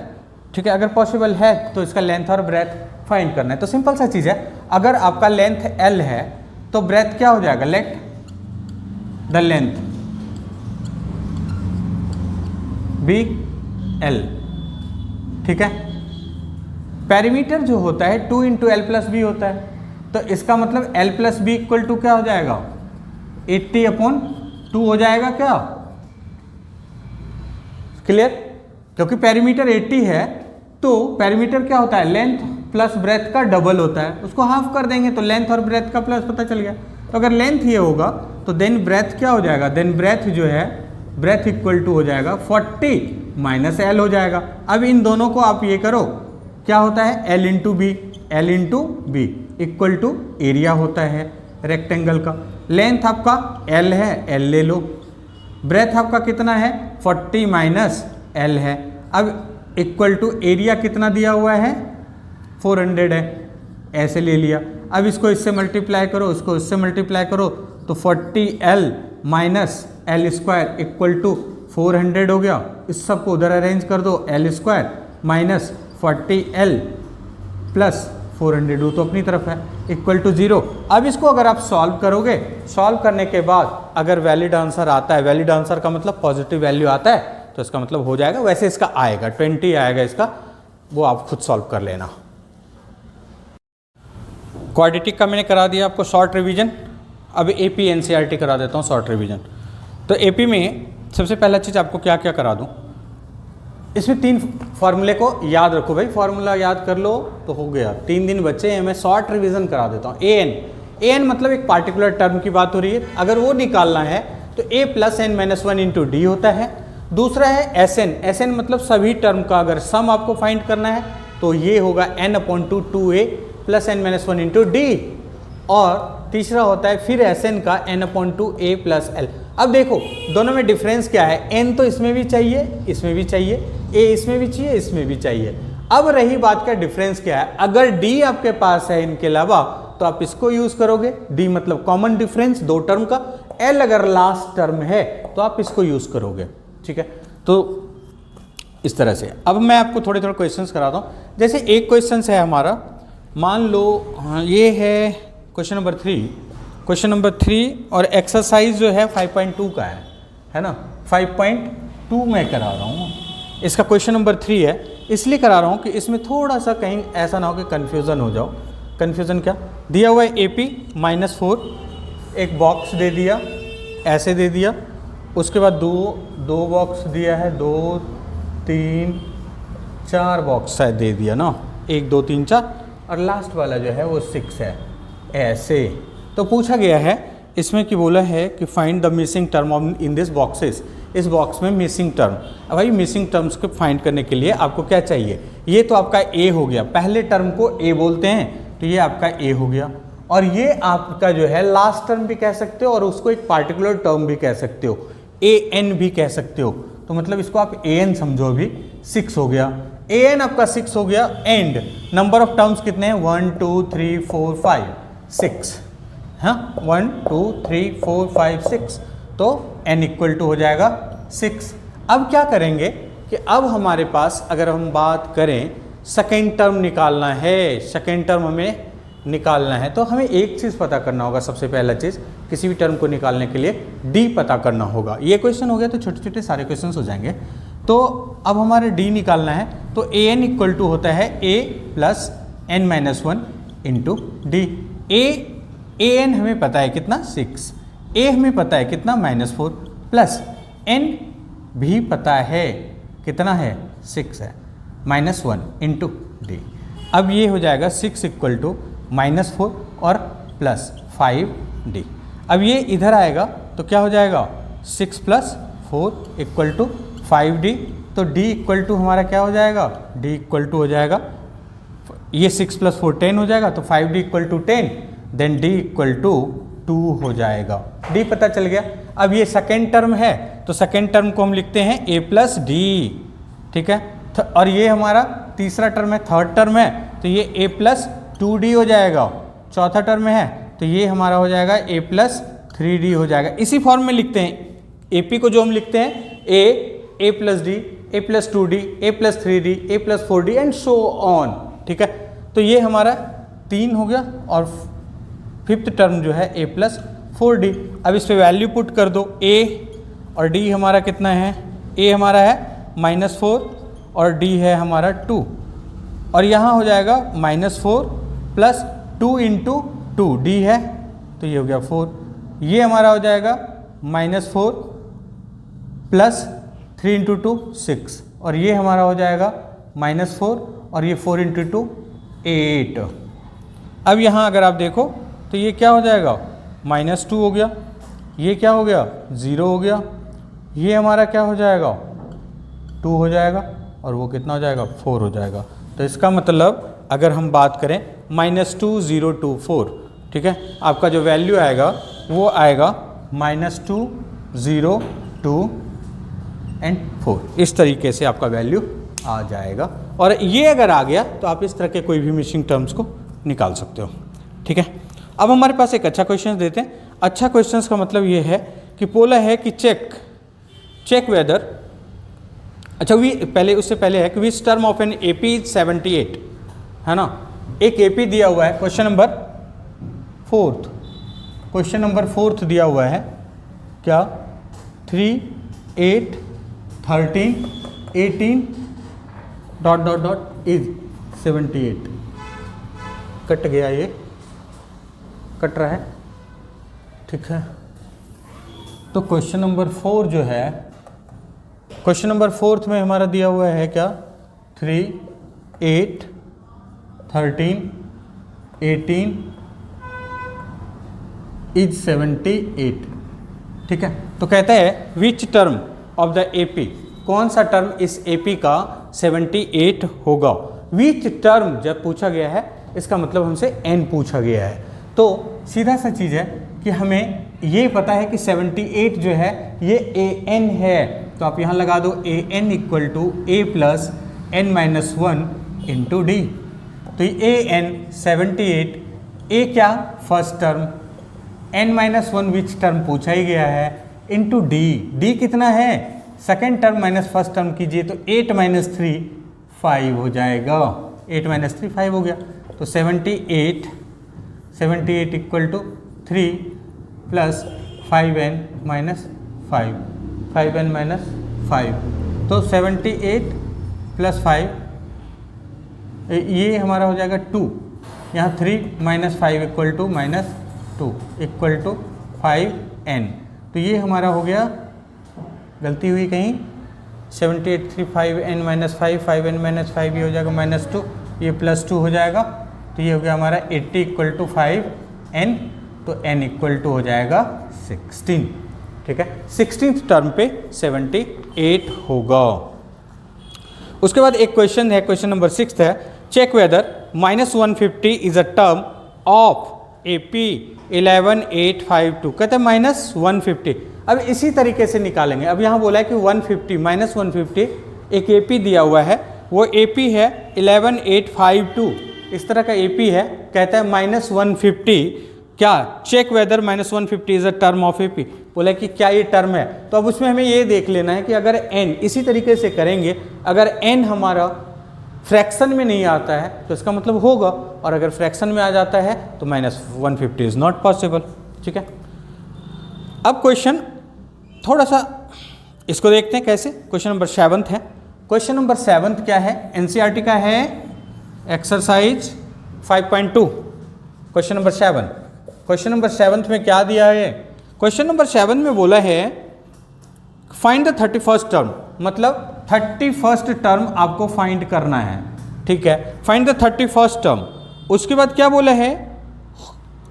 ठीक है, अगर पॉसिबल है तो इसका लेंथ और ब्रेथ फाइंड करना है। तो सिंपल सा चीज़ है, अगर आपका लेंथ L है तो ब्रेथ क्या हो जाएगा? Let the length be L। ठीक है, पेरीमीटर जो होता है 2 × L + B होता है, तो इसका मतलब L + B = क्या हो जाएगा? 80/2 हो जाएगा क्या? क्लियर? क्योंकि पेरीमीटर 80 है तो पेरीमीटर क्या होता है? लेंथ प्लस ब्रेथ का डबल होता है, उसको हाफ कर देंगे तो लेंथ और ब्रेथ का प्लस पता चल गया। तो अगर लेंथ ये होगा तो देन ब्रेथ क्या हो जाएगा? देन ब्रेथ जो है, ब्रेथ इक्वल टू हो जाएगा 40 माइनस L हो जाएगा। अब इन दोनों को आप ये करो, क्या होता है? L × B, L × B equal to area होता है रेक्टेंगल का। लेंथ आपका L है, L ले लो, ब्रेथ आपका कितना है? 40 माइनस L है। अब इक्वल टू एरिया कितना दिया हुआ है? 400 है, ऐसे ले लिया। अब इसको इससे मल्टीप्लाई करो, इसको इससे मल्टीप्लाई करो तो 40L minus L² equal to 400 हो गया। इस सबको उधर अरेंज कर दो, L² माइनस 40L प्लस 400 तो अपनी तरफ है इक्वल टू 0। अब इसको अगर आप सॉल्व करोगे, सॉल्व करने के बाद अगर वैलिड आंसर आता है, वैलिड आंसर का मतलब पॉजिटिव वैल्यू आता है, तो इसका मतलब हो जाएगा। वैसे इसका आएगा 20 आएगा इसका, वो आप खुद सॉल्व कर लेना। क्वाड्रेटिक का मैंने करा दिया आपको शॉर्ट रिवीजन। अब एपी एनसीईआरटी करा देता हूँ शॉर्ट रिवीजन। तो एपी में सबसे पहला चीज़ आपको क्या क्या करा दूँ, इसमें 3 फार्मूले को याद रखो भाई, फार्मूला याद कर लो तो हो गया। 3 दिन बच्चे हैं, मैं शॉर्ट रिवीजन करा देता हूँ। an मतलब एक पार्टिकुलर टर्म की बात हो रही है, अगर वो निकालना है तो a + n - 1 × d होता है। दूसरा है sn मतलब सभी टर्म का अगर सम आपको फाइंड करना है तो ये होगा n/2 2a + n - 1 × d। और तीसरा होता है फिर sn का n/2 a + l। अब देखो दोनों में डिफरेंस क्या है? n तो इसमें भी चाहिए, इसमें भी चाहिए, a इसमें भी चाहिए, इसमें भी चाहिए। अब रही बात का डिफरेंस क्या है, अगर d आपके पास है इनके अलावा तो आप इसको यूज करोगे, d मतलब कॉमन डिफरेंस 2 टर्म का, l अगर लास्ट टर्म है तो आप इसको यूज करोगे। ठीक है, तो इस तरह से। अब मैं आपको थोड़े थोड़े क्वेश्चंस कराता हूँ। जैसे एक क्वेश्चन है हमारा, मान लो हाँ ये है क्वेश्चन नंबर 3, क्वेश्चन नंबर 3 और एक्सरसाइज जो है 5.2 का है ना, 5.2 मैं करा रहा हूँ। इसका क्वेश्चन नंबर 3 है, इसलिए करा रहा हूँ कि इसमें थोड़ा सा कहीं ऐसा ना हो कि कन्फ्यूज़न हो जाओ। कन्फ्यूज़न क्या दिया हुआ है? AP -4 एक बॉक्स दे दिया, ऐसे दे दिया, उसके बाद दो बॉक्स दिया है, 2 3 4 बॉक्स शायद दे दिया ना, 1 2 3 4, और लास्ट वाला जो है वो 6 है ऐसे। तो पूछा गया है इसमें कि बोला है कि find the missing term in this boxes. इस बॉक्स में मिसिंग टर्म। अब भाई मिसिंग टर्म्स को फाइंड करने के लिए आपको क्या चाहिए? ये तो आपका ए हो गया, पहले टर्म को ए बोलते हैं, तो ये आपका ए हो गया। और ये आपका जो है लास्ट टर्म भी कह सकते हो और उसको एक पार्टिकुलर टर्म भी कह सकते हो, an भी कह सकते हो। तो मतलब इसको आप an समझो, अभी 6 हो गया, an आपका 6 हो गया। एंड नंबर ऑफ टर्म्स कितने हैं? 1 2 3 4 5 6। हाँ 1 2 3 4 5 6, तो n इक्वल टू हो जाएगा 6। अब क्या करेंगे कि अब हमारे पास अगर हम बात करें सेकेंड टर्म निकालना है, सेकेंड टर्म हमें निकालना है, तो हमें एक चीज़ पता करना होगा। सबसे पहला चीज़, किसी भी टर्म को निकालने के लिए d पता करना होगा। ये क्वेश्चन हो गया तो छोटे छोटे सारे क्वेश्चन हो जाएंगे। तो अब हमारे d निकालना है, तो a n इक्वल टू होता है a plus n minus 1 into D. a n हमें पता है कितना 6, a हमें पता है कितना -4, प्लस n भी पता है कितना है 6 है, -1 इंटू डी। अब ये हो जाएगा 6 इक्वल टू -4 और प्लस 5d। अब ये इधर आएगा तो क्या हो जाएगा 6 प्लस 4 इक्वल टू 5d। तो d इक्वल टू हमारा क्या हो जाएगा, d इक्वल टू हो जाएगा, ये 6 प्लस 4 10 हो जाएगा, तो 5d equal to 10, then d equal to 2 हो जाएगा। d पता चल गया। अब ये सेकेंड टर्म है, तो सेकेंड टर्म को हम लिखते हैं a प्लस डी, ठीक है। और ये हमारा तीसरा टर्म है, थर्ड टर्म है, तो ये a प्लस 2d हो जाएगा। चौथा टर्म है तो ये हमारा हो जाएगा a प्लस 3d हो जाएगा। इसी फॉर्म में लिखते हैं, AP को जो हम लिखते हैं a plus D, a plus 2d, a plus 3d, a plus 4d and so on, ठीक है। तो ये हमारा 3 हो गया और फिफ्थ टर्म जो है a प्लस 4d। अब इस पे वैल्यू पुट कर दो, a और d हमारा कितना है, a हमारा है -4 और d है हमारा 2, और यहाँ हो जाएगा -4 प्लस 2 इंटू 2, d है तो ये हो गया 4, ये हमारा हो जाएगा -4 प्लस 3 इंटू 2 6, और ये हमारा हो जाएगा -4 और ये 4 इंटू 2 8। अब यहाँ अगर आप देखो तो ये क्या हो जाएगा -2 हो गया, ये क्या हो गया 0 हो गया, ये हमारा क्या हो जाएगा 2 हो जाएगा, और वो कितना हो जाएगा 4 हो जाएगा। तो इसका मतलब अगर हम बात करें -2 0 2 4, ठीक है, आपका जो वैल्यू आएगा वो आएगा -2 0 2 एंड 4। इस तरीके से आपका वैल्यू आ जाएगा, और ये अगर आ गया तो आप इस तरह के कोई भी मिसिंग टर्म्स को निकाल सकते हो, ठीक है। अब हमारे पास एक अच्छा क्वेश्चन देते हैं। अच्छा क्वेश्चन का मतलब ये है कि बोला है कि चेक वेदर, अच्छा पहले उससे पहले है कि which term of an AP is 78, है ना। एक AP दिया हुआ है, क्वेश्चन नंबर 4 दिया हुआ है, क्या 3 8 13 18 ... इज 78। कट गया, ये कट रहा है, ठीक है। तो क्वेश्चन नंबर 4 जो है, क्वेश्चन नंबर 4 में हमारा दिया हुआ है क्या 3 8 13 18 इज 78, ठीक है। तो कहता है विच टर्म ऑफ द AP, कौन सा टर्म इस AP का 78 होगा। विच टर्म जब पूछा गया है, इसका मतलब हमसे n पूछा गया है, तो सीधा सा चीज़ है कि हमें ये पता है कि 78 जो है ये an है, तो आप यहाँ लगा दो an equal to a plus n minus 1 into D. तो ये an 78, a क्या first term, n minus 1 which term पूछा ही गया है, इंटू डी कितना है second term minus first term कीजिए, तो 8 माइनस 3 5 हो जाएगा, 8 माइनस 3 5 हो गया। तो 78 equal to 3 plus 5n minus 5, 5n minus 5, तो 78 प्लस 5, ये हमारा हो जाएगा 2, यहाँ 3 minus 5 equal to -2 equal to 5n। तो ये हमारा हो गया, गलती हुई कहीं, 78 3 5n माइनस 5, 5n माइनस 5, ये हो जाएगा -2, ये +2 हो जाएगा, तो ये हो गया हमारा 80 इक्वल टू 5n, तो n इक्वल टू हो जाएगा 16, ठीक है। 16th टर्म पे 78 होगा। उसके बाद एक क्वेश्चन है, क्वेश्चन नंबर 6 है, check whether -150 is a term of AP 11852, कहते हैं -150। अब इसी तरीके से निकालेंगे। अब यहाँ बोला है कि 150 -150 एक AP दिया हुआ है, वो AP है 11852, इस तरह का AP है, कहता है -150 क्या check whether -150 is a term of A P, बोला कि क्या ये टर्म है। तो अब उसमें हमें ये देख लेना है कि अगर n इसी तरीके से करेंगे, अगर n हमारा फ्रैक्शन में नहीं आता है तो इसका मतलब होगा, और अगर फ्रैक्शन में आ जाता है तो -150 इज नॉट पॉसिबल। ठीक है, अब क्वेश्चन थोड़ा सा इसको देखते हैं कैसे। क्वेश्चन नंबर 7 है। क्वेश्चन नंबर 7 क्या है, एनसीईआरटी का है, exercise 5.2। Question number 7, question number 7 में क्या दिया है, क्वेश्चन नंबर 7 में बोला है फाइंड द 31st टर्म, मतलब 31st टर्म आपको फाइंड करना है। ठीक है, फाइंड द 31st टर्म। उसके बाद क्या बोला है,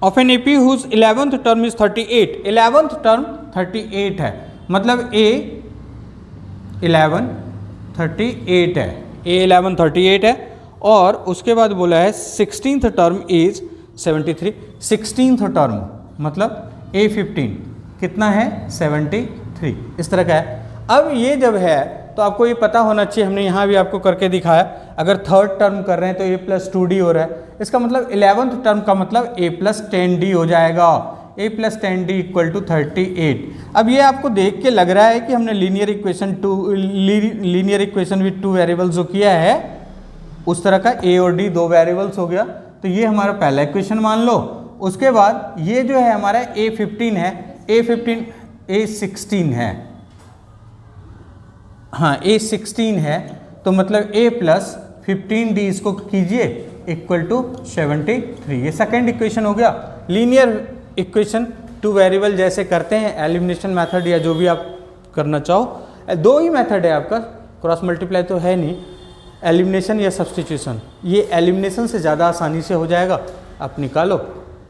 of an AP whose 11th term is 38, 11th term 38 है, मतलब A11 38 है, A11 38 है। और उसके बाद बोला है 16th term is 73, 16th term मतलब A15 कितना है 73, इस तरह का है। अब ये जब है तो आपको ये पता होना चाहिए, हमने यहाँ भी आपको करके दिखाया, अगर थर्ड टर्म कर रहे हैं तो A+2D हो रहा है, इसका मतलब 11th टर्म का मतलब A+10D हो जाएगा, A+10D इक्वल टू 38। अब ये आपको देख के लग रहा है कि हमने लीनियर इक्वेशन विद 2 वेरिएबल्स जो किया है उस तरह का A और D 2 वेरिएबल्स हो गया, तो ये हमारा पहला इक्वेशन मान लो। उसके बाद ये जो है हमारा A15 है, A16 है, हाँ A16 है, तो मतलब A+15D इसको कीजिए इक्वल टू 73, ये सेकेंड इक्वेशन हो गया। लीनियर इक्वेशन 2 वेरिएबल जैसे करते हैं, एलिमिनेशन मेथड या जो भी आप करना चाहो, 2 ही मेथड है आपका, क्रॉस मल्टीप्लाई तो है नहीं, एलिमिनेशन या सब्स्टिट्यूशन। ये एलिमिनेशन से ज़्यादा आसानी से हो जाएगा, आप निकालो,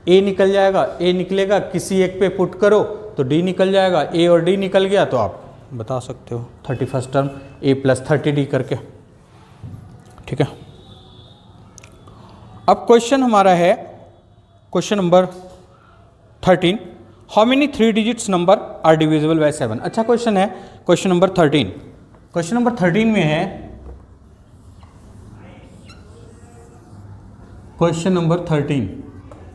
A निकल जाएगा, A निकलेगा, किसी एक पे पुट करो तो D निकल जाएगा, A और D निकल गया तो आप बता सकते हो 31st टर्म A+30D करके। ठीक है, अब क्वेश्चन हमारा है question number 13, how many 3 digits number are divisible by 7। अच्छा क्वेश्चन है, क्वेश्चन नंबर 13। क्वेश्चन नंबर 13 में है, क्वेश्चन नंबर 13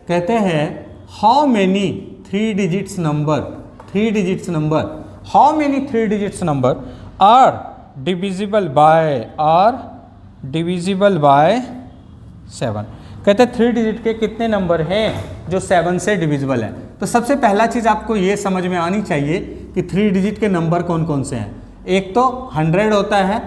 कहते हैं how many 3 digits number, 3 digits number, how many 3 digits number are divisible by 7। कहते हैं 3 डिजिट के कितने नंबर हैं जो 7 से डिविजिबल है। तो सबसे पहला चीज़ आपको ये समझ में आनी चाहिए कि 3 डिजिट के नंबर कौन कौन से हैं। एक तो 100 होता है,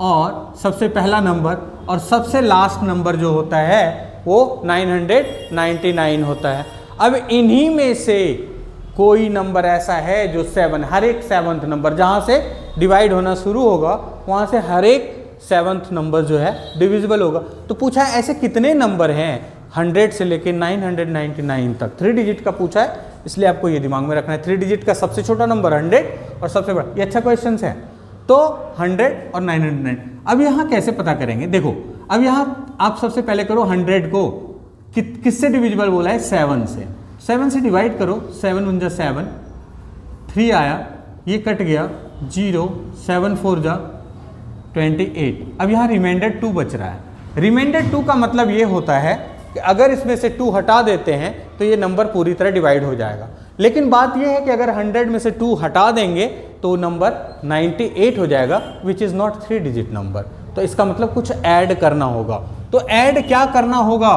और सबसे पहला नंबर, और सबसे लास्ट नंबर जो होता है वो 999 होता है। अब इन्हीं में से कोई नंबर ऐसा है जो 7, हर एक 7th नंबर जहाँ से डिवाइड होना शुरू होगा वहाँ से हर एक 7th नंबर जो है डिविजिबल होगा। तो पूछा है ऐसे कितने नंबर हैं 100 से लेके 999 तक, 3 डिजिट का पूछा है, इसलिए आपको ये दिमाग में रखना है। 3 डिजिट का सबसे छोटा नंबर 100 और सबसे बड़ा, ये अच्छा क्वेश्चन है। तो 100 और 999। अब यहाँ कैसे पता करेंगे, देखो अब यहाँ आप सबसे पहले करो 100 को किससे डिविजिबल बोला है, 7 से। 7 से डिवाइड करो, 7 × 7, 3 आया, ये कट गया 0, 7 4 जा 28। अब यहाँ रिमाइंडर 2 बच रहा है। रिमाइंडर 2 का मतलब ये होता है कि अगर इसमें से 2 हटा देते हैं तो ये नंबर पूरी तरह डिवाइड हो जाएगा। लेकिन बात यह है कि अगर 100 में से 2 हटा देंगे तो नंबर 98 हो जाएगा, which is not 3 digit number. तो इसका मतलब कुछ ऐड करना होगा। तो ऐड क्या करना होगा,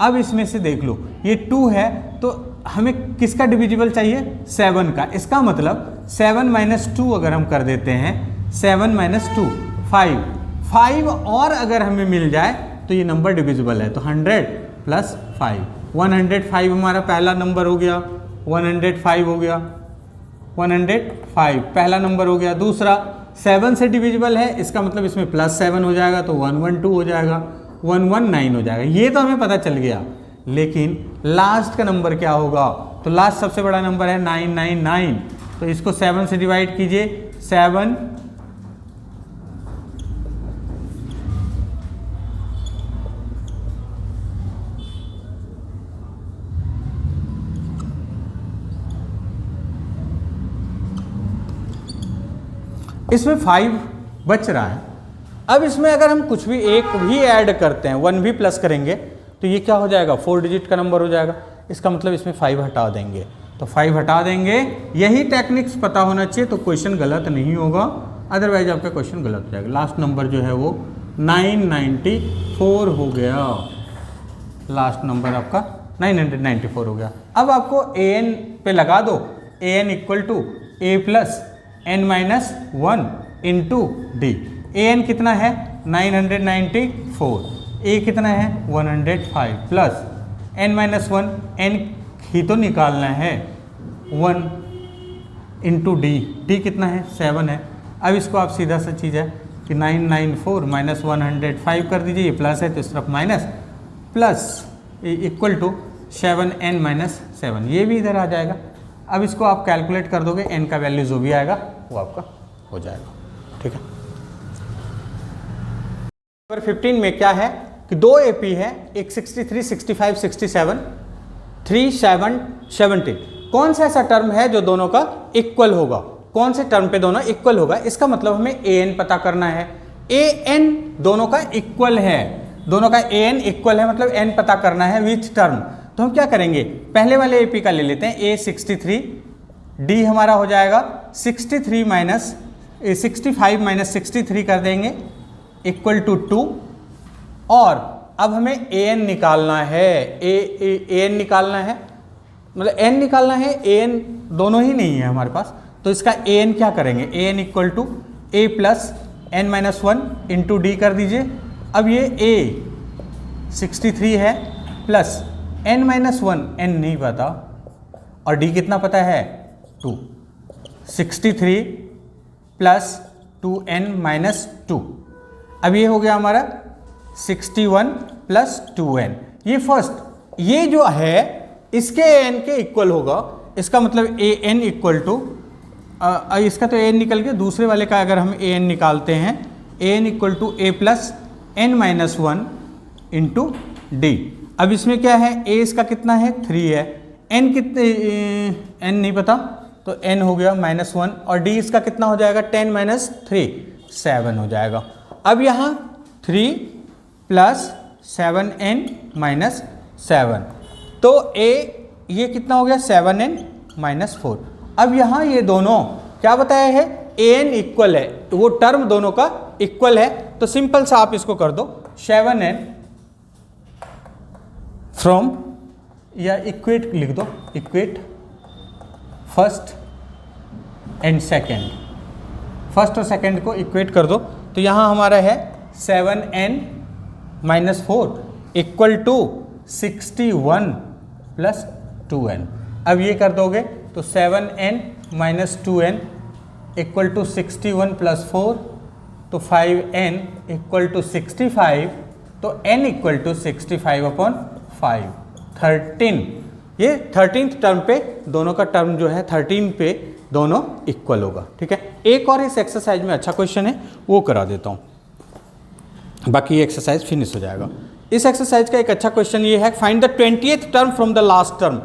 अब इसमें से देख लो, ये 2 है तो हमें किसका डिविजिबल चाहिए, 7 का। इसका मतलब 7 - 2 अगर हम कर देते हैं, 7 - 2 5 और अगर हमें मिल जाए तो ये नंबर डिविजिबल है। तो 100 + 5, 105 हमारा पहला नंबर हो गया, 105 हो गया, 105 पहला नंबर हो गया। दूसरा 7 से डिविजिबल है, इसका मतलब इसमें +7 हो जाएगा तो 112 हो जाएगा, 119 हो जाएगा। ये तो हमें पता चल गया, लेकिन लास्ट का नंबर क्या होगा, तो लास्ट सबसे बड़ा नंबर है 999। तो इसको 7 से डिवाइड कीजिए, 7 इसमें 5 बच रहा है। अब इसमें अगर हम कुछ भी एक भी ऐड करते हैं, 1 भी प्लस करेंगे तो ये क्या हो जाएगा, 4 डिजिट का नंबर हो जाएगा। इसका मतलब इसमें 5 हटा देंगे, तो 5 हटा देंगे। यही टेक्निक्स पता होना चाहिए तो क्वेश्चन गलत नहीं होगा, अदरवाइज आपका क्वेश्चन गलत हो जाएगा। लास्ट नंबर जो है वो 994 हो गया, लास्ट नंबर आपका 994 हो गया। अब आपको an पे लगा दो, an equal to a plus n minus 1 into D. an कितना है 994, a कितना है 105 प्लस n माइनस 1, n ही तो निकालना है 1 इंटू डी, डी कितना है 7 है। अब इसको आप सीधा सा चीज़ है कि 994 माइनस 105 कर दीजिए, ये प्लस है तो इस तरफ minus, plus equal to 7n minus 7, ये भी इधर आ जाएगा। अब इसको आप कैलकुलेट कर दोगे, n का वैल्यू जो भी आएगा वो आपका हो जाएगा, ठीक है। नंबर 15 में क्या है कि दो AP है, एक 63, 65, 67, 3, 7, 17। कौन सा ऐसा टर्म है जो दोनों का इक्वल होगा, कौन से टर्म पे दोनों इक्वल होगा, इसका मतलब हमें an पता करना है। an दोनों का इक्वल है, दोनों का an इक्वल है, मतलब n पता करना है विच टर्म। तो हम क्या करेंगे, पहले वाले AP का ले लेते हैं, a 63, d हमारा हो जाएगा 63 माइनस 65 माइनस 63 कर देंगे इक्वल टू 2। और अब हमें an निकालना है, an निकालना है, मतलब n निकालना है, an दोनों ही नहीं है हमारे पास, तो इसका an क्या करेंगे, an equal to a plus n minus 1 into D कर दीजिए। अब ये a 63 है प्लस n माइनस 1, n नहीं पता, और d कितना पता है 2, 63 प्लस 2n माइनस 2। अब ये हो गया हमारा 61 प्लस 2n। ये फर्स्ट, ये जो है इसके n के इक्वल होगा, इसका मतलब an इक्वल टू, इसका तो an निकल गया, दूसरे वाले का अगर हम an निकालते हैं, an equal to a plus n minus 1 into D. अब इसमें क्या है, a इसका कितना है 3 है, n कितने, n नहीं पता, तो n हो गया माइनस 1, और d इसका कितना हो जाएगा 10 माइनस 3, 7 हो जाएगा। अब यहाँ 3 प्लस 7n माइनस 7, तो a ये कितना हो गया 7n माइनस 4। अब यहाँ ये दोनों क्या बताया है, an इक्वल है, वो टर्म दोनों का इक्वल है, तो सिंपल सा आप इसको कर दो 7n फ्रॉम, या इक्वेट लिख दो, equate first and second, first और सेकेंड को इक्वेट कर दो। तो यहाँ हमारा है 7n minus 4 equal to 61 plus 2n। अब ये कर दोगे तो 7n minus 2n equal to 61 plus 4, तो 5n इक्वल टू 65, तो n इक्वल टू 65 अपॉन 5, 13। ये 13th टर्म पे दोनों का टर्म जो है 13 पे दोनों इक्वल होगा, ठीक है। एक और इस एक्सरसाइज में अच्छा क्वेश्चन है, वो करा देता हूँ, बाकी ये एक्सरसाइज फिनिश हो जाएगा। इस एक्सरसाइज का एक अच्छा क्वेश्चन ये है, find the 20th term from the last term,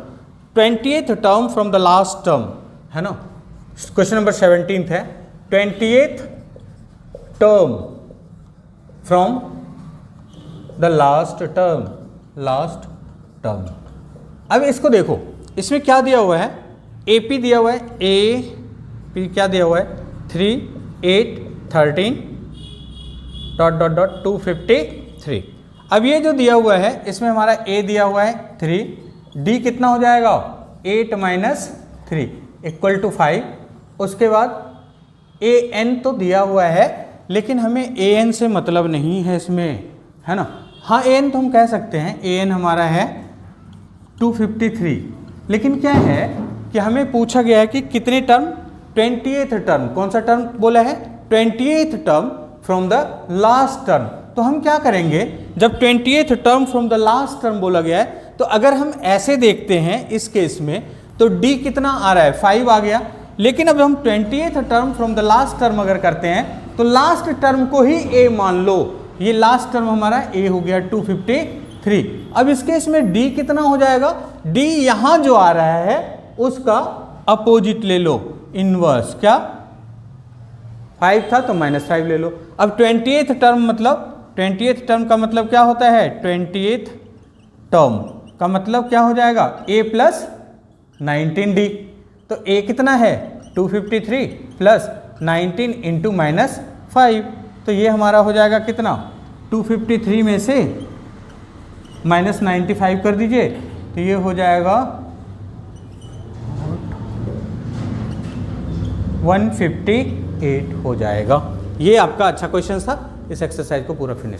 20th term from the last term, है ना। क्वेश्चन नंबर 17 है, 20th term from the last term, last term. अब इसको देखो, इसमें क्या दिया हुआ है, AP दिया हुआ है, AP क्या दिया हुआ है 3, 8, 13 डॉट डॉट डॉट 253। अब ये जो दिया हुआ है इसमें हमारा A दिया हुआ है 3, D कितना हो जाएगा 8 माइनस 3 इक्वल टू 5। उसके बाद AN तो दिया हुआ है, लेकिन हमें AN से मतलब नहीं है इसमें, है ना। हाँ AN तो हम कह सकते हैं, AN हमारा है 253, लेकिन क्या है कि हमें पूछा गया है कि कितने टर्म, 20th टर्म, कौन सा टर्म बोला है 20th term from the last term. तो हम क्या करेंगे, जब 20th term from the last term बोला गया है, तो अगर हम ऐसे देखते हैं इस केस में, तो D कितना आ रहा है 5 आ गया, लेकिन अब हम 20th term from the last term अगर करते हैं, तो लास्ट टर्म को ही A मान लो, ये लास्ट टर्म हमारा A हो गया 253। अब इस केस में D कितना हो जाएगा, D यहाँ जो आ रहा है उसका अपोजिट ले लो, इनवर्स, क्या 5 था तो -5 ले लो। अब 20th टर्म मतलब 20th टर्म का मतलब क्या होता है 20th टर्म, का मतलब क्या हो जाएगा, a प्लस 19d। तो a कितना है 253 प्लस 19 इंटू -5, तो ये हमारा हो जाएगा कितना, 253 में से -95 कर दीजिए, तो ये हो जाएगा 158 हो जाएगा। ये आपका अच्छा क्वेश्चन था, इस एक्सरसाइज को पूरा फिनिश